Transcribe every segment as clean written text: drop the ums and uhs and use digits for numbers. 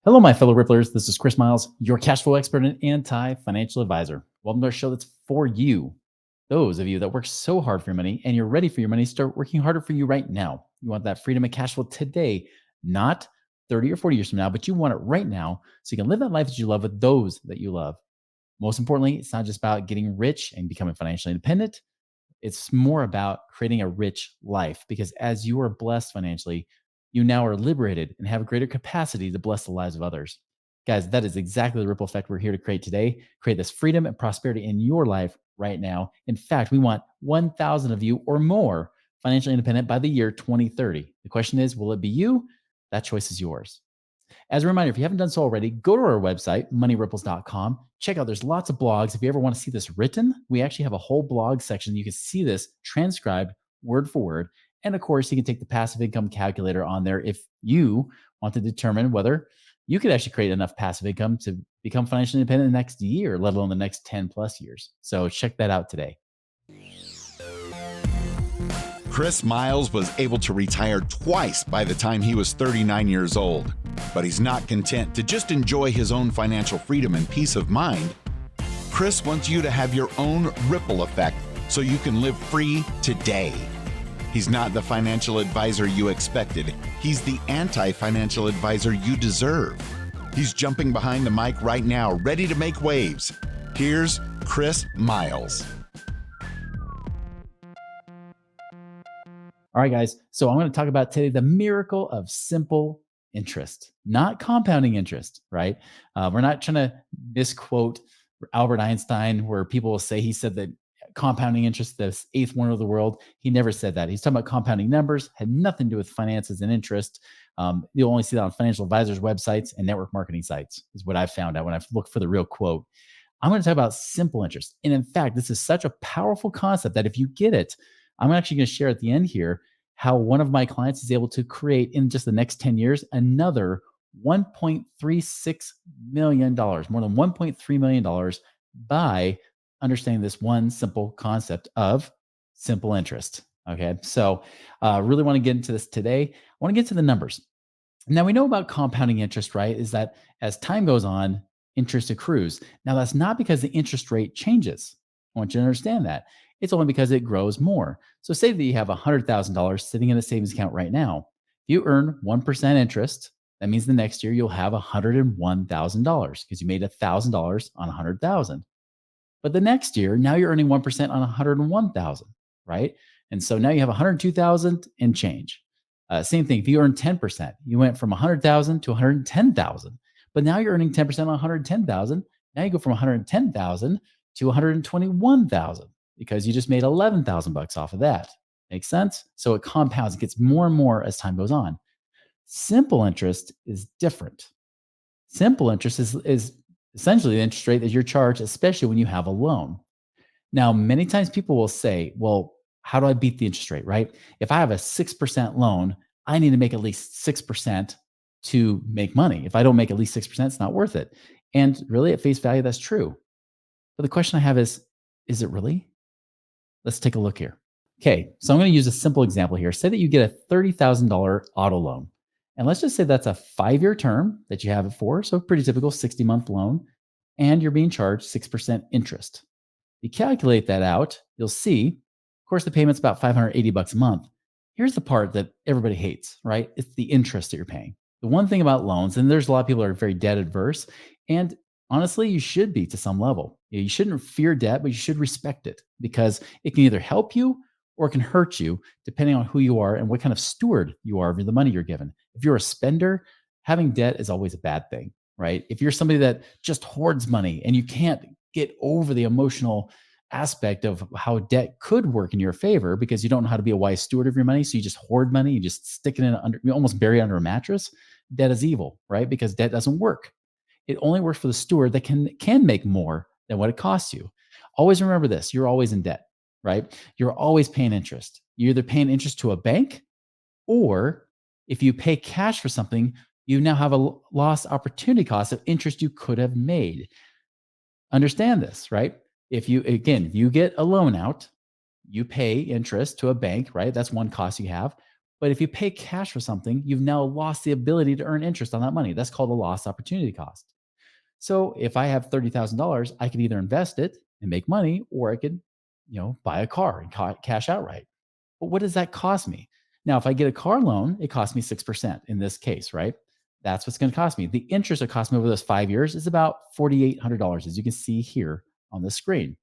Hello, my fellow Ripplers. This is Chris Miles, your cash flow expert and anti-financial advisor. Welcome to our show that's for you. Those of you that work so hard for your money and you're ready for your money to start working harder for you right now. You want that freedom and cash flow today, not 30 or 40 years from now, but you want it right now so you can live that life that you love with those that you love. Most importantly, it's not just about getting rich and becoming financially independent. It's more about creating a rich life because as you are blessed financially, you now are liberated and have a greater capacity to bless the lives of others. Guys, that is exactly the ripple effect we're here to create today. Create this freedom and prosperity in your life right now. In fact, we want 1,000 of you or more financially independent by the year 2030. The question is, will it be you? That choice is yours. As a reminder, if you haven't done so already, go to our website, moneyripples.com. Check out, there's lots of blogs. If you ever want to see this written, we actually have a whole blog section. You can see this transcribed word for word. And of course, you can take the passive income calculator on there if you want to determine whether you could actually create enough passive income to become financially independent in the next year, let alone the next 10 plus years. So check that out today. Chris Miles was able to retire twice by the time he was 39 years old. But he's not content to just enjoy his own financial freedom and peace of mind. Chris wants you to have your own ripple effect so you can live free today. He's not the financial advisor you expected. He's the anti-financial advisor you deserve. He's jumping behind the mic right now, ready to make waves. Here's Chris Miles. All right, guys. So I'm going to talk about today the miracle of simple interest, not compounding interest, right? We're not trying to misquote Albert Einstein, where people will say he said that compounding interest, the eighth wonder of the world. He never said that. He's talking about compounding numbers, had nothing to do with finances and interest. You'll only see that on financial advisors' websites and network marketing sites, is what I've found out when I've looked for the real quote. I'm going to talk about simple interest. And in fact, this is such a powerful concept that if you get it, I'm actually going to share at the end here how one of my clients is able to create in just the next 10 years another $1.36 million, more than $1.3 million by understanding this one simple concept of simple interest. Okay. So, really want to get into this today. I want to get to the numbers. Now, we know about compounding interest, right? Is that as time goes on, interest accrues. Now, that's not because the interest rate changes. I want you to understand that. It's only because it grows more. So, say that you have $100,000 sitting in a savings account right now. If you earn 1% interest, that means the next year you'll have $101,000 because you made $1,000 on 100,000. But the next year, now you're earning 1% on 101,000, right? And so now you have 102,000 and change. Same thing. If you earn 10%, you went from 100,000 to 110,000, but now you're earning 10% on 110,000. Now you go from 110,000 to 121,000 because you just made 11,000 bucks off of that. Makes sense? So it compounds, it gets more and more as time goes on. Simple interest is different. Simple interest is essentially the interest rate that you're charged, especially when you have a loan. Now, many times people will say, well, how do I beat the interest rate, right? If I have a 6% loan, I need to make at least 6% to make money. If I don't make at least 6%, it's not worth it. And really, at face value, that's true. But the question I have is it really? Let's take a look here. Okay, so I'm going to use a simple example here. Say that you get a $30,000 auto loan. And let's just say that's a 5-year term that you have it for. So, pretty typical 60-month loan. And you're being charged 6% interest. You calculate that out, you'll see, of course, the payment's about $580 a month. Here's the part that everybody hates, right? It's the interest that you're paying. The one thing about loans, and there's a lot of people that are very debt adverse, and honestly, you should be to some level. You shouldn't fear debt, but you should respect it because it can either help you or it can hurt you depending on who you are and what kind of steward you are of the money you're given. If you're a spender, having debt is always a bad thing, right? If you're somebody that just hoards money and you can't get over the emotional aspect of how debt could work in your favor because you don't know how to be a wise steward of your money. So you just hoard money, you just stick it in under, you almost bury it under a mattress. Debt is evil, right? Because debt doesn't work. It only works for the steward that can make more than what it costs you. Always remember this: you're always in debt, right? You're always paying interest. You're either paying interest to a bank, or if you pay cash for something, you now have a lost opportunity cost of interest you could have made. Understand this, right? If you get a loan out, you pay interest to a bank, right? That's one cost you have. But if you pay cash for something, you've now lost the ability to earn interest on that money. That's called a lost opportunity cost. So if I have $30,000, I could either invest it and make money, or I could, buy a car and cash outright. But what does that cost me? Now, if I get a car loan, it costs me 6% in this case, right? That's what's going to cost me. The interest it cost me over those 5 years is about $4,800, as you can see here on the screen.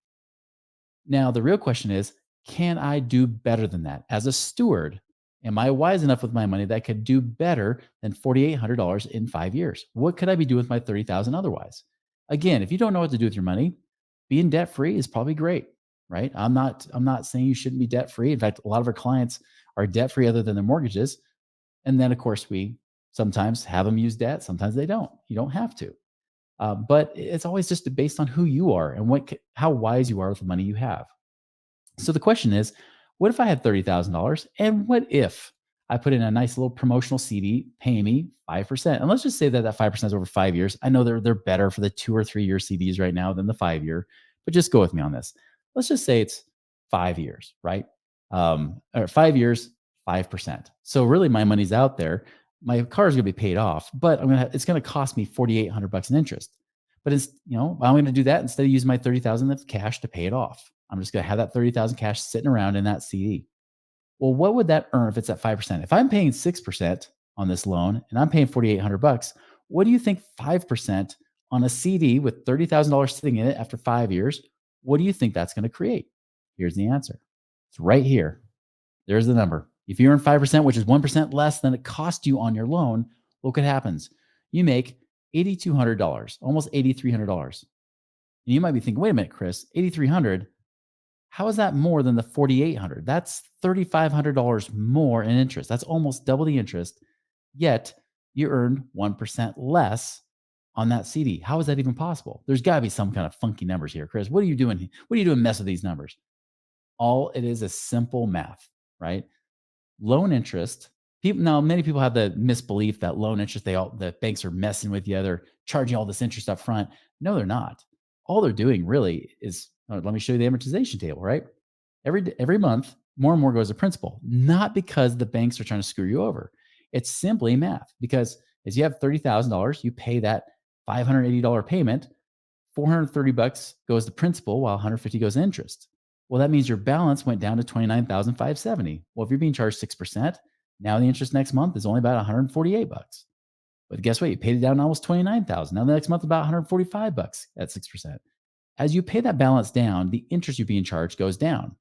Now, the real question is, can I do better than that? As a steward, am I wise enough with my money that I could do better than $4,800 in 5 years? What could I be doing with my 30,000 otherwise? Again, if you don't know what to do with your money, being debt free is probably great, right? I'm not saying you shouldn't be debt free. In fact, a lot of our clients are debt free other than their mortgages. And then, of course, we sometimes have them use debt. Sometimes they don't. You don't have to. But it's always just based on who you are and how wise you are with the money you have. So the question is, what if I had $30,000, and what if I put in a nice little promotional CD paying me 5%? And let's just say that that 5% is over 5 years. I know they're better for the 2 or 3 year CDs right now than the 5 year, but just go with me on this. Let's just say it's 5 years, right? Or 5 years, 5%. So really my money's out there. My car is going to be paid off, but it's going to cost me $4,800 in interest. But I'm going to do that instead of using my 30,000 of cash to pay it off. I'm just going to have that 30,000 cash sitting around in that CD. Well, what would that earn if it's at 5%? If I'm paying 6% on this loan and I'm paying 4,800 bucks, what do you think 5% on a CD with $30,000 sitting in it after 5 years? What do you think that's going to create? Here's the answer. It's right here. There's the number. If you earn 5%, which is 1% less than it cost you on your loan, look what happens. You make $8,200, almost $8,300. And you might be thinking, wait a minute, Chris, 8,300. How is that more than the 4,800? That's $3,500 more in interest. That's almost double the interest. Yet you earned 1% less on that CD. How is that even possible? There's got to be some kind of funky numbers here, Chris. What are you doing? What are you doing mess with these numbers? All it is simple math, right? Loan interest. Many people have the misbelief that loan interest, the banks are messing with you. They're charging all this interest up front. No, they're not. All they're doing really is, let me show you the amortization table, right? Every month, more and more goes to principal, not because the banks are trying to screw you over. It's simply math, because as you have $30,000, you pay that $580 payment, 430 bucks goes to principal while 150 goes to interest. Well, that means your balance went down to 29,570. Well, if you're being charged 6%, now the interest next month is only about 148 bucks. But guess what? You paid it down to almost 29,000. Now the next month about 145 bucks at 6%. As you pay that balance down, the interest you're being charged goes down.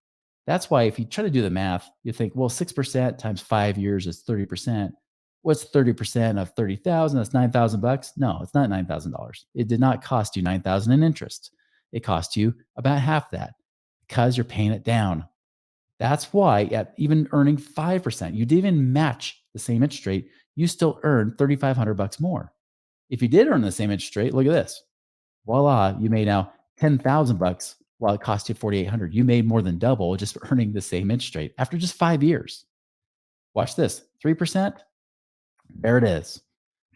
That's why if you try to do the math, you think, well, 6% times 5 years is 30%. What's 30% of 30,000? That's 9,000 bucks. No, it's not $9,000. It did not cost you 9,000 in interest. It cost you about half that because you're paying it down. That's why at even earning 5%, you didn't even match the same interest rate. You still earn 3,500 bucks more. If you did earn the same interest rate, look at this. Voila, you made now 10,000 bucks while it cost you 4,800. You made more than double just earning the same interest rate after just 5 years. Watch this, 3%. There it is,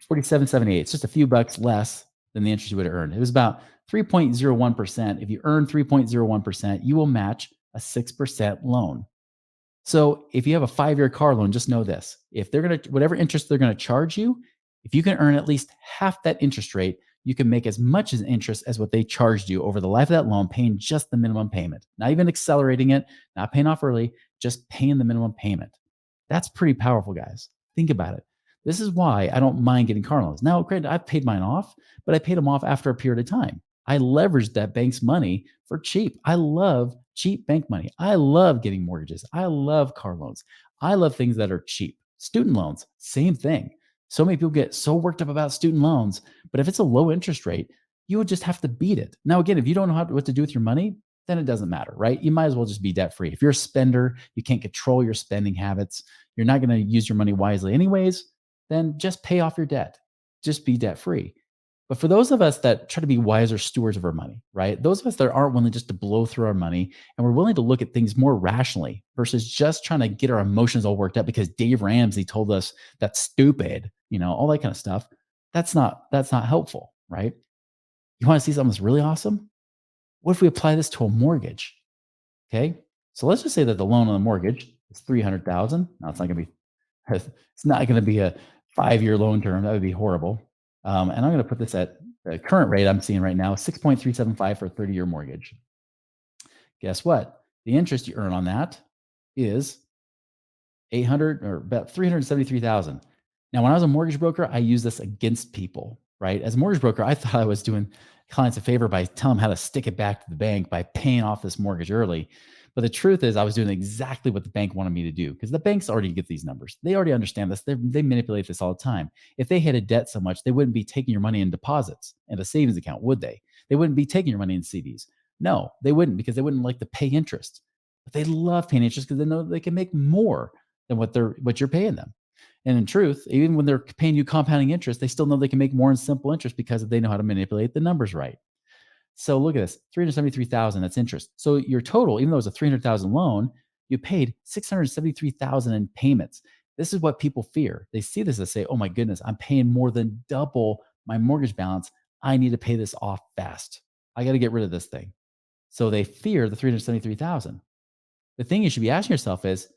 47.78. It's just a few bucks less than the interest you would have earned. It was about 3.01%. If you earn 3.01%, you will match a 6% loan. So if you have a 5-year car loan, just know this. If they're going to, whatever interest they're going to charge you, if you can earn at least half that interest rate, you can make as much as interest as what they charged you over the life of that loan, paying just the minimum payment, not even accelerating it, not paying off early, just paying the minimum payment. That's pretty powerful, guys. Think about it. This is why I don't mind getting car loans. Now, granted, I've paid mine off, but I paid them off after a period of time. I leveraged that bank's money for cheap. I love cheap bank money. I love getting mortgages. I love car loans. I love things that are cheap. Student loans, same thing. So many people get so worked up about student loans, but if it's a low interest rate, you would just have to beat it. Now, again, if you don't know what to do with your money, then it doesn't matter, right? You might as well just be debt free. If you're a spender, you can't control your spending habits, you're not going to use your money wisely anyways, then just pay off your debt. Just be debt free. But for those of us that try to be wiser stewards of our money, right? Those of us that aren't willing just to blow through our money and we're willing to look at things more rationally versus just trying to get our emotions all worked up because Dave Ramsey told us that's stupid, all that kind of stuff. That's not helpful, right? You want to see something that's really awesome? What if we apply this to a mortgage? Okay. So let's just say that the loan on the mortgage is 300,000. Now it's not going to be It's not going to be a 5-year loan term. That would be horrible. And I'm going to put this at the current rate I'm seeing right now, 6.375 for a 30-year mortgage. Guess what? The interest you earn on that is 800 or about 373,000. Now, when I was a mortgage broker, I used this against people, right? As a mortgage broker, I thought I was doing clients a favor by telling them how to stick it back to the bank by paying off this mortgage early. But the truth is, I was doing exactly what the bank wanted me to do because the banks already get these numbers. They already understand this. They manipulate this all the time. If they had a debt so much, they wouldn't be taking your money in deposits and a savings account, would they? They wouldn't be taking your money in CDs. No, they wouldn't because they wouldn't like to pay interest. But they love paying interest because they know they can make more than what you're paying them. And in truth, even when they're paying you compounding interest, they still know they can make more in simple interest because they know how to manipulate the numbers right. So look at this, 373,000, that's interest. So your total, even though it's a 300,000 loan, you paid 673,000 in payments. This is what people fear. They see this and say, "Oh my goodness, I'm paying more than double my mortgage balance. I need to pay this off fast. I got to get rid of this thing." So they fear the 373,000. The thing you should be asking yourself is,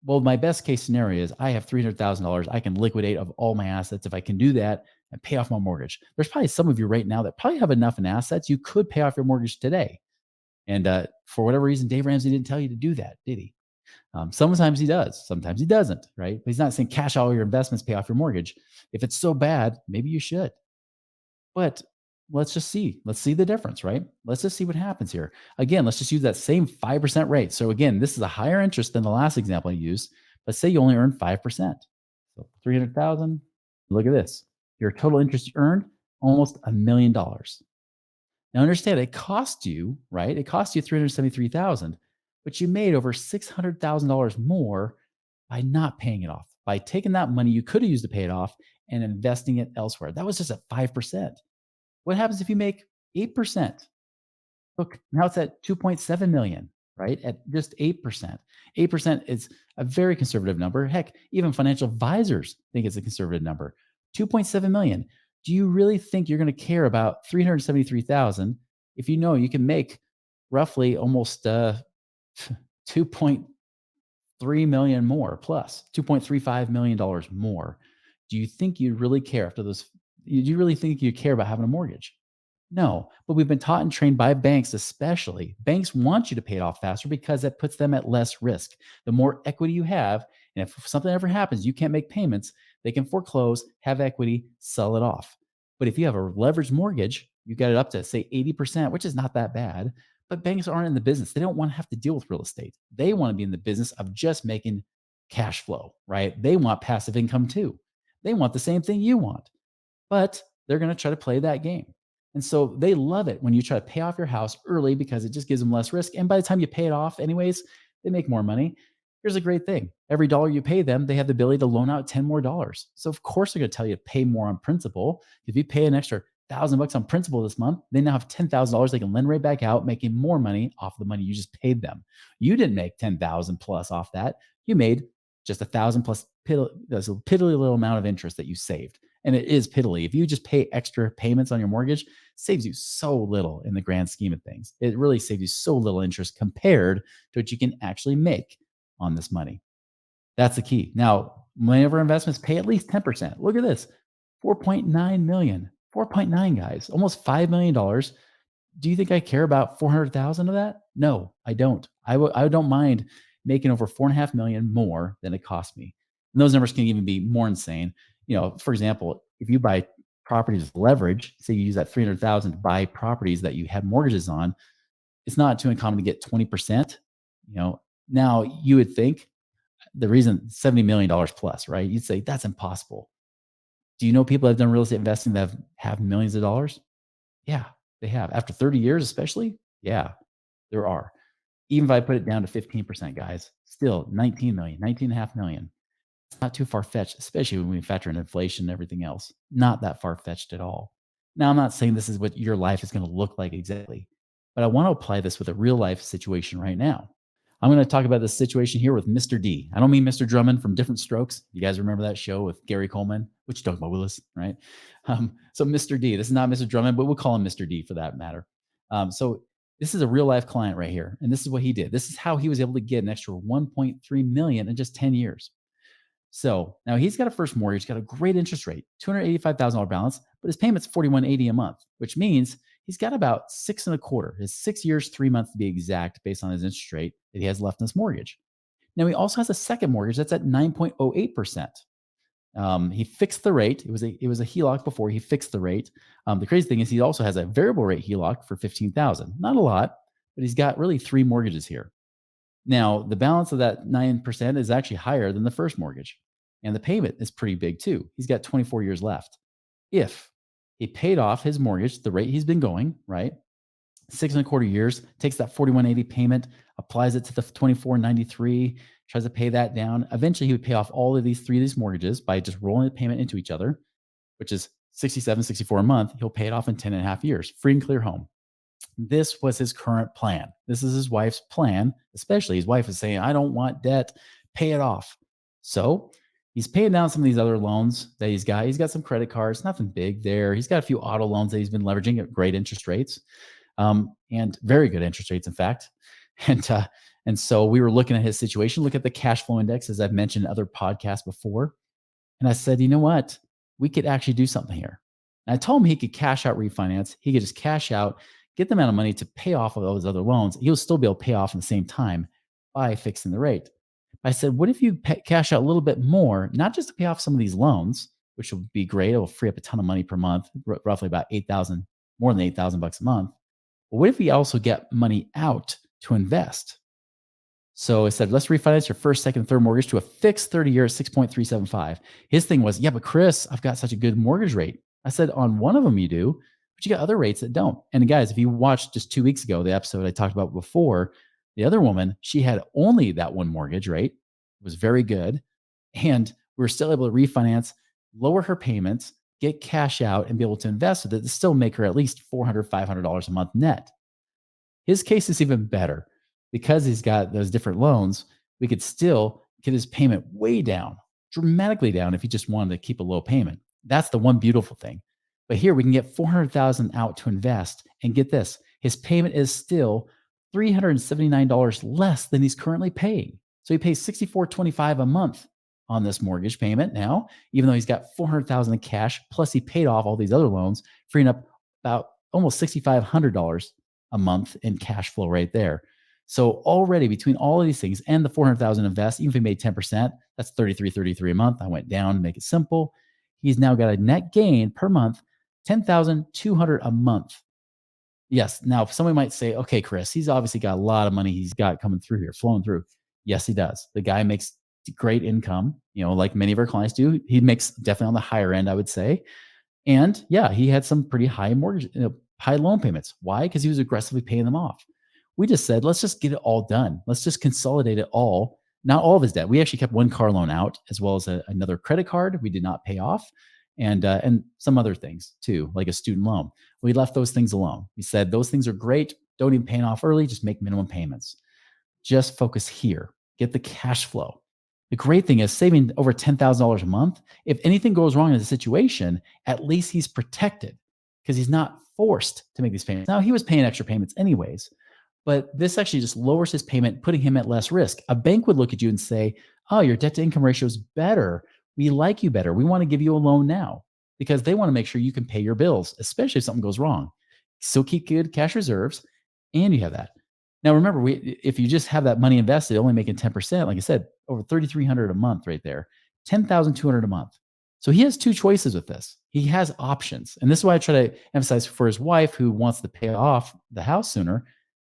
well, my best case scenario is I have $300,000 I can liquidate of all my assets. If I can do that and pay off my mortgage, there's probably some of you right now that probably have enough in assets. You could pay off your mortgage today. And for whatever reason, Dave Ramsey didn't tell you to do that, did he? Sometimes he does. Sometimes he doesn't, right? But he's not saying cash all your investments, pay off your mortgage. If it's so bad, maybe you should. But let's just see. Let's see the difference, right? Let's just see what happens here. Again, let's just use that same 5% rate. So again, this is a higher interest than the last example I used, but say you only earn 5%. So 300,000, look at this. Your total interest earned almost $1 million. Now understand it cost you, right? It cost you 373,000, but you made over $600,000 more by not paying it off, by taking that money you could have used to pay it off and investing it elsewhere. That was just at 5%. What happens if you make 8%? Look, now it's at 2.7 million, right? At just 8%. 8% is a very conservative number. Heck, even financial advisors think it's a conservative number. 2.7 million. Do you really think you're going to care about 373,000 if you know you can make roughly almost 2.3 million more plus $2.35 million more? Do you think you'd really care after those? Do you really think you care about having a mortgage? No, but we've been taught and trained by banks, especially. Banks want you to pay it off faster because that puts them at less risk. The more equity you have, and if something ever happens, you can't make payments, they can foreclose, have equity, sell it off. But if you have a leveraged mortgage, you got it up to say 80%, which is not that bad. But banks aren't in the business. They don't want to have to deal with real estate. They want to be in the business of just making cash flow, right? They want passive income too. They want the same thing you want, but they're going to try to play that game. And so they love it when you try to pay off your house early because it just gives them less risk. And by the time you pay it off, anyways, they make more money. Here's a great thing: every dollar you pay them, they have the ability to loan out 10 more dollars. So, of course, they're going to tell you to pay more on principal. If you pay an extra $1,000 on principal this month, they now have $10,000 they can lend right back out, making more money off the money you just paid them. You didn't make 10,000 plus off that. You made just 1,000 plus there's a piddly little amount of interest that you saved. And it is piddly. If you just pay extra payments on your mortgage, saves you so little in the grand scheme of things. It really saves you so little interest compared to what you can actually make on this money. That's the key. Now, whenever investments pay at least 10%, look at this, 4.9 million, 4.9 guys, almost $5 million. Do you think I care about 400,000 of that? No, I don't. I don't mind making over 4.5 million more than it cost me. And those numbers can even be more insane. For example, if you buy properties with leverage, say you use that 300,000 to buy properties that you have mortgages on, it's not too uncommon to get 20%. Now you would think the reason $70 million plus, right? You'd say that's impossible. Do you know people that have done real estate investing that have millions of dollars? Yeah, they have. After 30 years, especially, yeah, there are. Even if I put it down to 15%, guys, still 19 million, 19.5 million. It's not too far fetched, especially when we factor in inflation and everything else. Not that far fetched at all. Now, I'm not saying this is what your life is going to look like exactly, but I want to apply this with a real life situation right now. I'm going to talk about this situation here with Mr. D. I don't mean Mr. Drummond from Different Strokes. You guys remember that show with Gary Coleman? What you talking about, Willis, right? So Mr. D, this is not Mr. Drummond, but we'll call him Mr. D for that matter. So this is a real life client right here. And this is what he did. This is how he was able to get an extra 1.3 million in just 10 years. So now he's got a first mortgage, got a great interest rate, $285,000 balance, but his payment's $41.80 a month, which means he's got about six and a quarter, his 6 years, 3 months to be exact, based on his interest rate that he has left in this mortgage. Now he also has a second mortgage that's at 9.08%. He fixed the rate. It was a HELOC before he fixed the rate. The crazy thing is he also has a variable rate HELOC for 15,000. Not a lot, but he's got really three mortgages here. Now the balance of that 9% is actually higher than the first mortgage, and the payment is pretty big too. He's got 24 years left. If he paid off his mortgage, the rate he's been going, right? 6.25 years, takes that 4180 payment, applies it to the 2493, tries to pay that down. Eventually, he would pay off all of these mortgages by just rolling the payment into each other, which is 67, 64 a month. He'll pay it off in 10 and a half years, free and clear home. This was his current plan. This is his wife's plan, especially his wife is saying, I don't want debt, pay it off. So he's paying down some of these other loans that he's got. He's got some credit cards, nothing big there. He's got a few auto loans that he's been leveraging at great interest rates, and very good interest rates, in fact. And so we were looking at his situation, look at the cash flow index, as I've mentioned in other podcasts before. And I said, you know what? We could actually do something here. And I told him he could cash out refinance. He could just cash out, get the amount of money to pay off of those other loans. He'll still be able to pay off in the same time by fixing the rate. I said, what if you cash out a little bit more, not just to pay off some of these loans, which will be great. It will free up a ton of money per month, roughly about 8,000, more than 8,000 bucks a month. But what if we also get money out to invest? So I said, let's refinance your first, second, third mortgage to a fixed 30-year 6.375. His thing was, yeah, but Chris, I've got such a good mortgage rate. I said, on one of them you do, but you got other rates that don't. And guys, if you watched just 2 weeks ago, the episode I talked about before, the other woman, she had only that one mortgage rate. It was very good. And we were still able to refinance, lower her payments, get cash out, and be able to invest with it to still make her at least $400, $500 a month net. His case is even better because he's got those different loans. We could still get his payment way down, dramatically down, if he just wanted to keep a low payment. That's the one beautiful thing. But here we can get 400,000 out to invest, and get this, his payment is still $379 less than he's currently paying. So he pays $64.25 a month on this mortgage payment now, even though he's got 400,000 in cash, plus he paid off all these other loans, freeing up about almost $6,500 a month in cash flow right there. So already between all of these things and the 400,000 invest, even if he made 10%, that's 33 a month. I went down to make it simple. He's now got a net gain per month, 10,200 a month. Yes. Now, somebody might say, okay, Chris, he's obviously got a lot of money he's got coming through here, flowing through. Yes, he does. The guy makes great income, like many of our clients do. He makes definitely on the higher end, I would say. And yeah, he had some pretty high mortgage, high loan payments. Why? Because he was aggressively paying them off. We just said, let's just get it all done. Let's just consolidate it all. Not all of his debt. We actually kept one car loan out, as well as another credit card we did not pay off, and some other things too, like a student loan. We left those things alone. We said those things are great. Don't even pay it off early. Just make minimum payments. Just focus here. Get the cash flow. The great thing is saving over $10,000 a month. If anything goes wrong in the situation, at least he's protected because he's not forced to make these payments. Now, he was paying extra payments anyways, but this actually just lowers his payment, putting him at less risk. A bank would look at you and say, oh, your debt to income ratio is better. We like you better. We want to give you a loan now, because they want to make sure you can pay your bills, especially if something goes wrong. So keep good cash reserves, and you have that. Now, remember, if you just have that money invested, only making 10%, like I said, over $3,300 a month right there, $10,200 a month. So he has two choices with this. He has options. And this is why I try to emphasize for his wife who wants to pay off the house sooner.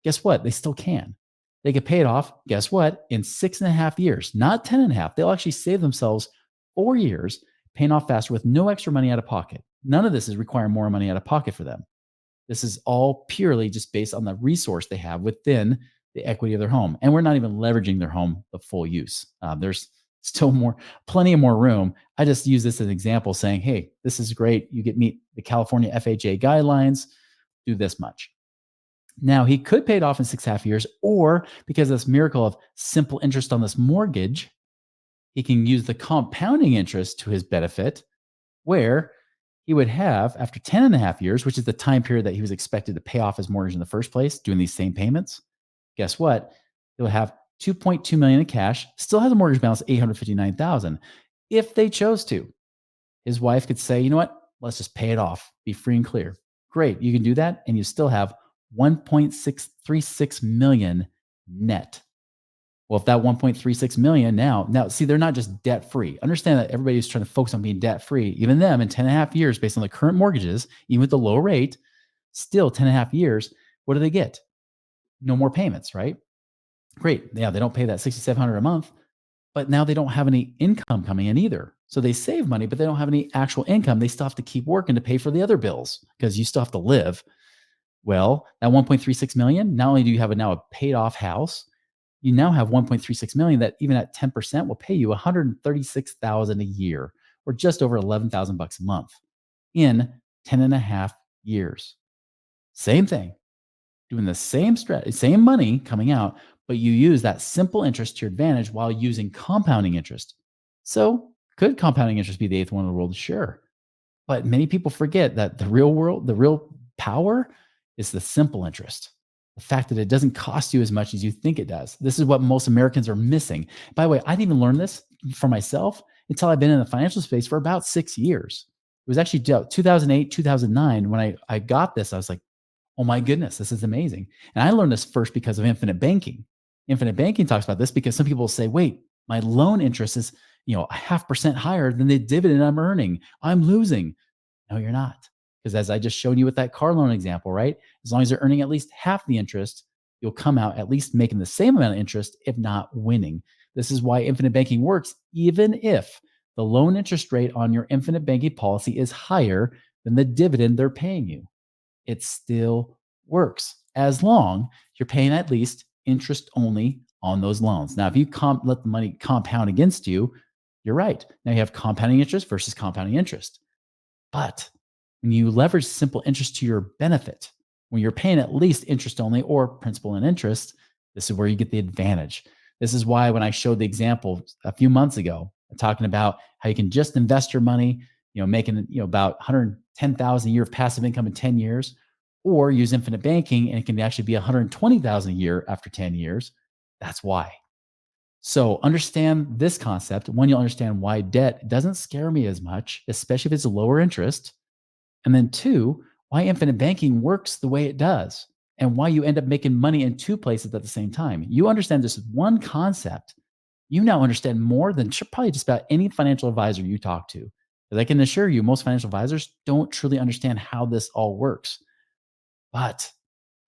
Guess what? They still can. They can pay it off, guess what? In 6.5 years, not 10.5. They'll actually save themselves 4 years paying off faster with no extra money out of pocket. None of this is requiring more money out of pocket for them. This is all purely just based on the resource they have within the equity of their home. And we're not even leveraging their home the full use. There's still plenty of more room. I just use this as an example saying, hey, this is great. You get meet the California FHA guidelines, do this much. Now, he could pay it off in 6.5 years, or because of this miracle of simple interest on this mortgage, he can use the compounding interest to his benefit, where he would have, after 10.5 years, which is the time period that he was expected to pay off his mortgage in the first place, doing these same payments, guess what? He'll have $2.2 million in cash, still has a mortgage balance of $859,000. if they chose to. His wife could say, you know what? Let's just pay it off, be free and clear. Great. You can do that. And you still have 1.636 million net. Well, if that 1.36 million now, see, they're not just debt free. Understand that everybody's trying to focus on being debt free. Even them in 10 and a half years, based on the current mortgages, even with the low rate, still 10 and a half years, what do they get? No more payments, right? Great. Yeah, they don't pay that 6,700 a month, but now they don't have any income coming in either. So they save money, but they don't have any actual income. They still have to keep working to pay for the other bills because you still have to live. Well, that 1.36 million, not only do you have now a paid off house, you now have 1.36 million that even at 10% will pay you 136,000 a year or just over 11,000 bucks a month in 10 and a half years. Same thing, doing the same strategy, same money coming out, but you use that simple interest to your advantage while using compounding interest. So, could compounding interest be the eighth one in the world? Sure. But many people forget that the real world, the real power is the simple interest. The fact that it doesn't cost you as much as you think it does. This is what most Americans are missing. By the way, I didn't even learn this for myself until I've been in the financial space for about 6 years. It was actually 2008, 2009 when I got this. I was like, oh my goodness, this is amazing. And I learned this first because of infinite banking. Infinite banking talks about this because some people say, wait, my loan interest is, a 0.5% higher than the dividend I'm earning. I'm losing. No, you're not. Because as I just showed you with that car loan example, right? As long as you're earning at least half the interest, you'll come out at least making the same amount of interest, if not winning. This is why infinite banking works, even if the loan interest rate on your infinite banking policy is higher than the dividend they're paying you. It still works as long as you're paying at least interest only on those loans. Now, if you let the money compound against you, you're right. Now you have compounding interest versus compounding interest. But when you leverage simple interest to your benefit, when you're paying at least interest only or principal and interest, this is where you get the advantage. This is why when I showed the example a few months ago, talking about how you can just invest your money, making about 110,000 a year of passive income in 10 years, or use infinite banking and it can actually be 120,000 a year after 10 years. That's why. So understand this concept. One, you'll understand why debt doesn't scare me as much, especially if it's lower interest. And then two, why infinite banking works the way it does and why you end up making money in two places at the same time. You understand this one concept. You now understand more than probably just about any financial advisor you talk to. Because I can assure you, most financial advisors don't truly understand how this all works. But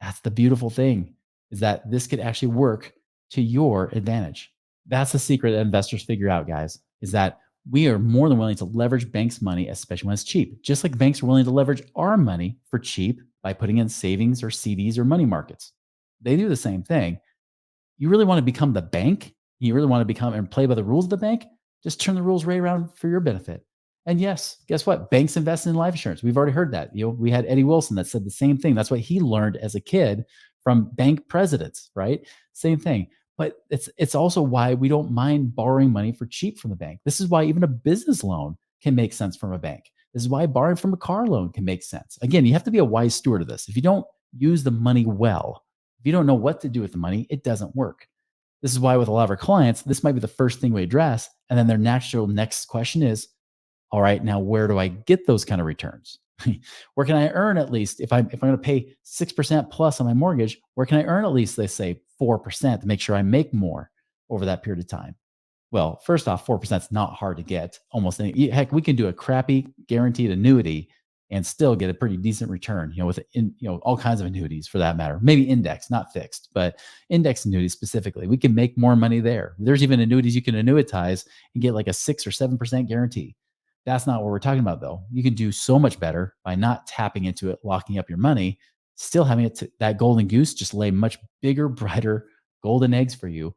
that's the beautiful thing is that this could actually work to your advantage. That's the secret that investors figure out, guys, is that we are more than willing to leverage banks' money, especially when it's cheap. Just like banks are willing to leverage our money for cheap by putting in savings or CDs or money markets. They do the same thing. You really want to become the bank? You really want to become and play by the rules of the bank? Just turn the rules right around for your benefit. And yes, guess what? Banks invest in life insurance. We've already heard that. We had Eddie Wilson that said the same thing. That's what he learned as a kid from bank presidents, right? Same thing. But it's also why we don't mind borrowing money for cheap from the bank. This is why even a business loan can make sense from a bank. This is why borrowing from a car loan can make sense. Again, you have to be a wise steward of this. If you don't use the money well, if you don't know what to do with the money, it doesn't work. This is why with a lot of our clients, this might be the first thing we address. And then their natural next question is, all right, now where do I get those kind of returns? Where can I earn at least if I'm going to pay 6% plus on my mortgage, where can I earn at least, they say 4% to make sure I make more over that period of time? Well, first off, 4% is not hard to get. Almost any, heck, we can do a crappy guaranteed annuity and still get a pretty decent return, all kinds of annuities for that matter. Maybe index, not fixed, but index annuities specifically. We can make more money there. There's even annuities you can annuitize and get like a 6 or 7% guarantee. That's not what we're talking about, though. You can do so much better by not tapping into it, locking up your money, still having that golden goose just lay much bigger, brighter golden eggs for you.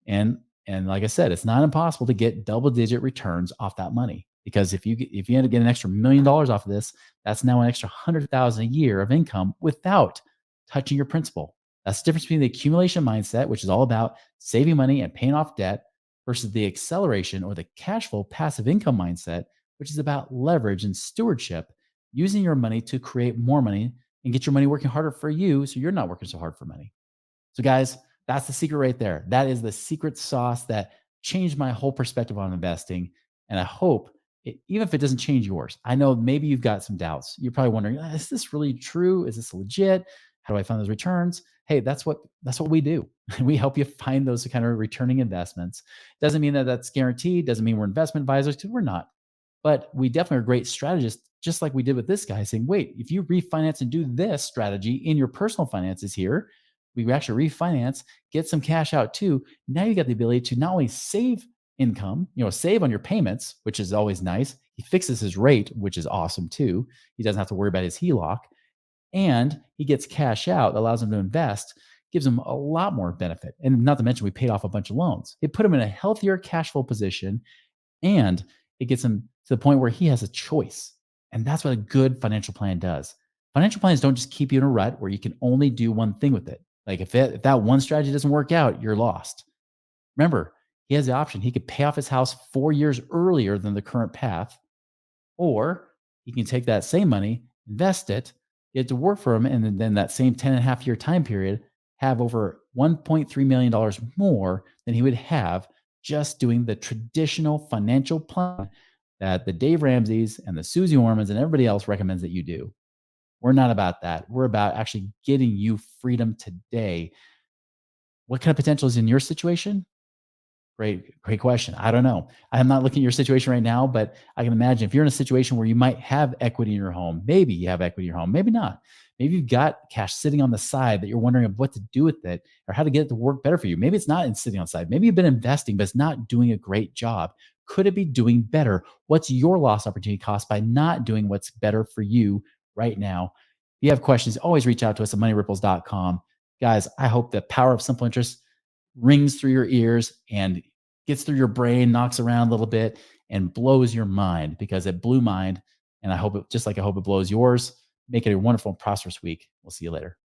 And like I said, it's not impossible to get double-digit returns off that money because if you end up getting an extra $1 million off of this, that's now an extra 100,000 a year of income without touching your principal. That's the difference between the accumulation mindset, which is all about saving money and paying off debt, versus the acceleration or the cash flow passive income mindset, which is about leverage and stewardship, using your money to create more money and get your money working harder for you so you're not working so hard for money. So, guys, that's the secret right there. That is the secret sauce that changed my whole perspective on investing. And I hope, even if it doesn't change yours, I know maybe you've got some doubts. You're probably wondering, is this really true? Is this legit? How do I find those returns? Hey, that's what we do. We help you find those kind of returning investments. Doesn't mean that that's guaranteed. Doesn't mean we're investment advisors because we're not. But we definitely are great strategists, just like we did with this guy, saying, wait, if you refinance and do this strategy in your personal finances here, we actually refinance, get some cash out too. Now you got the ability to not only save income, save on your payments, which is always nice. He fixes his rate, which is awesome too. He doesn't have to worry about his HELOC, and he gets cash out that allows him to invest, gives him a lot more benefit. And not to mention, we paid off a bunch of loans. It put him in a healthier cash flow position, and it gets him to the point where he has a choice. And that's what a good financial plan does. Financial plans don't just keep you in a rut where you can only do one thing with it. Like if that one strategy doesn't work out, you're lost. Remember, he has the option. He could pay off his house 4 years earlier than the current path, or he can take that same money, invest it, get it to work for him, and then that same 10.5 year time period, have over $1.3 million more than he would have just doing the traditional financial plan that the Dave Ramseys and the Susie Ormans and everybody else recommends that you do. We're not about that. We're about actually getting you freedom today. What kind of potential is in your situation? Great question. I don't know. I'm not looking at your situation right now, but I can imagine if you're in a situation where you might have equity in your home, maybe you have equity in your home, maybe not. Maybe you've got cash sitting on the side that you're wondering of what to do with it or how to get it to work better for you. Maybe it's not in sitting on the side. Maybe you've been investing, but it's not doing a great job. Could it be doing better? What's your lost opportunity cost by not doing what's better for you right now? If you have questions, always reach out to us at moneyripples.com. Guys, I hope the power of simple interest rings through your ears and gets through your brain, knocks around a little bit, and blows your mind, because it blew mine. And I hope it, just like I hope it blows yours. Make it a wonderful and prosperous week. We'll see you later.